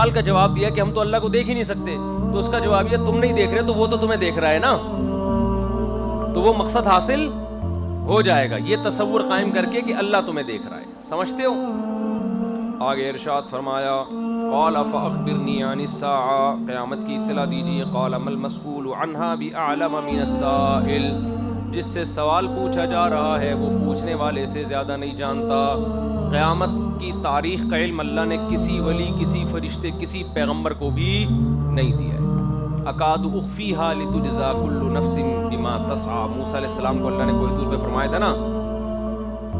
سوال کا جواب دیا کہ ہم تو اللہ کو دیکھ ہی نہیں سکتے، تو اس کا جواب یہ تم نہیں دیکھ رہے تو وہ تو تمہیں دیکھ رہا ہے نا، تو وہ مقصد حاصل ہو جائے گا، یہ تصور قائم کر کے کہ اللہ تمہیں دیکھ رہا ہے. سمجھتے ہو؟ آگے ارشاد فرمایا قال فاخبرنی عن الساعہ، قیامت کی اطلاع دیجیے. قال ما المسئول عنها باعلم من السائل، جس سے سوال پوچھا جا رہا ہے وہ پوچھنے والے سے زیادہ نہیں جانتا. قیامت کی تاریخ کا علم اللہ نے کسی ولی، کسی فرشتے، کسی پیغمبر کو بھی نہیں دیا ہے. اکاد اخفیہا لتجزا کل نفس بما تسعی، موسیٰ علیہ السلام کو اللہ نے کوئی دور پہ فرمایا تھا نا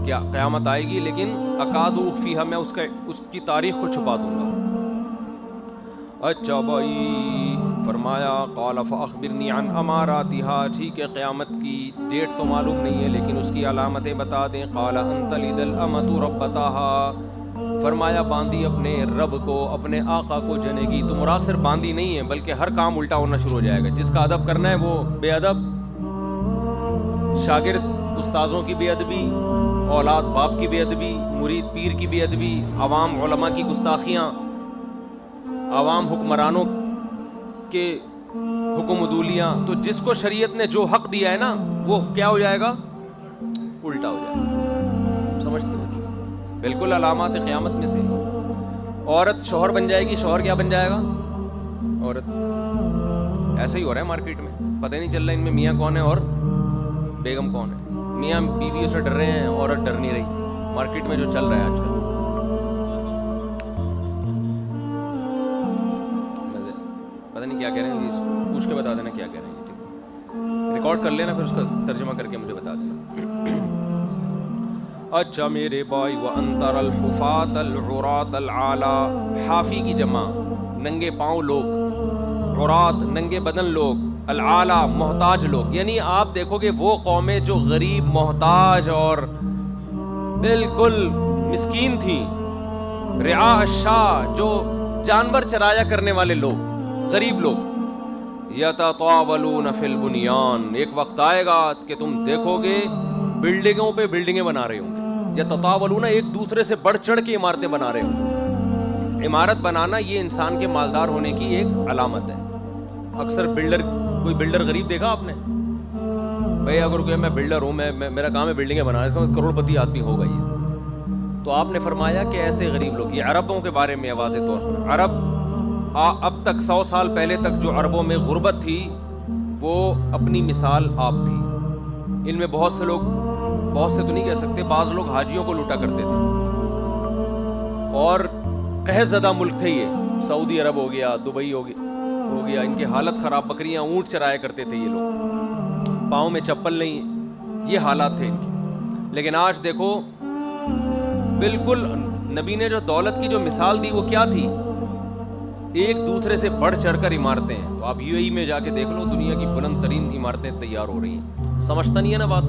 کیا قیامت آئے گی، لیکن اکاد اخفیہا، میں اس کی تاریخ کو چھپا دوں گا. اچھا بھائی، فرمایا قال فاخبرنی عن اماراتها، ٹھیک ہے قیامت کی ڈیٹ تو معلوم نہیں ہے لیکن اس کی علامتیں بتا دیں. قال ان تلد الامۃ ربتها، فرمایا باندی اپنے رب کو، اپنے آقا کو جنے گی. تو مراد صرف باندی نہیں ہے بلکہ ہر کام الٹا ہونا شروع ہو جائے گا. جس کا ادب کرنا ہے وہ بے ادب، شاگرد استاذوں کی بے ادبی، اولاد باپ کی بے ادبی، مرید پیر کی بے ادبی، عوام علماء کی گستاخیاں، عوام حکمرانوں کے حکم عدولیاں. تو جس کو شریعت نے جو حق دیا ہے نا وہ کیا ہو جائے گا؟ الٹا ہو جائے گا. سمجھتے ہو؟ بالکل علامات قیامت میں سے. عورت شوہر بن جائے گی، شوہر کیا بن جائے گا؟ عورت. ایسا ہی ہو رہا ہے مارکیٹ میں، پتہ ہی نہیں چل رہا ان میں میاں کون ہے اور بیگم کون ہے. میاں بیویوں سے ڈر رہے ہیں، عورت ڈر نہیں رہی. مارکیٹ میں جو چل رہا ہے آج کل. پتہ نہیں کیا کہہ رہے ہیں، پوچھ کے بتا دینا کیا کہہ رہے ہیں. ٹھیک، ریکارڈ کر لینا پھر اس کا ترجمہ کر کے مجھے بتا دینا. اچھا میرے بھائی، وَأَنْتَرَ الْحُفَاةَ الْعُرَاةَ الْعَالَى، حافی کی جمع ننگے پاؤں لوگ، عرات ننگے بدن لوگ، العالا محتاج لوگ. یعنی آپ دیکھو گے وہ قومیں جو غریب، محتاج اور بالکل مسکین تھیں. رعاء الشاہ، جو جانور چرایا کرنے والے لوگ، غریب لوگ. یتطاولون فی البنیان، ایک وقت آئے گا کہ تم دیکھو گے بلڈنگوں پہ بلڈنگیں بنا رہے ہوں گے. یتطاولون، ایک دوسرے سے بڑھ چڑھ کے عمارتیں بنا رہے ہوں گے. عمارت بنانا یہ انسان کے مالدار ہونے کی ایک علامت ہے. اکثر بلڈر، کوئی بلڈر غریب دیکھا آپ نے؟ بھائی اگر کوئی میں بلڈر ہوں، میرا کام ہے بلڈنگیں بنانا، اس کا کروڑ پتی آدمی ہوگا یہ. تو آپ نے فرمایا کہ ایسے غریب لوگ، یہ عربوں کے بارے میں واضح طور پر. عرب اب تک 100 سال پہلے تک جو عربوں میں غربت تھی وہ اپنی مثال آپ تھی. ان میں بہت سے لوگ، بہت سے تو نہیں کہہ سکتے، بعض لوگ حاجیوں کو لوٹا کرتے تھے اور قحط زدہ ملک تھے یہ. سعودی عرب ہو گیا، دبئی ہو گیا، ان کی حالت خراب. بکریاں اونٹ چرایا کرتے تھے یہ لوگ، پاؤں میں چپل نہیں، یہ حالات تھے ان کے. لیکن آج دیکھو بالکل نبی نے جو دولت کی جو مثال دی وہ کیا تھی؟ ایک دوسرے سے بڑھ چڑھ کر عمارتیں ہیں. تو آپ UAE میں جا کے دیکھ لو، دنیا کی بلند ترین عمارتیں تیار ہو رہی ہیں. سمجھتا نہیں ہے نا بات.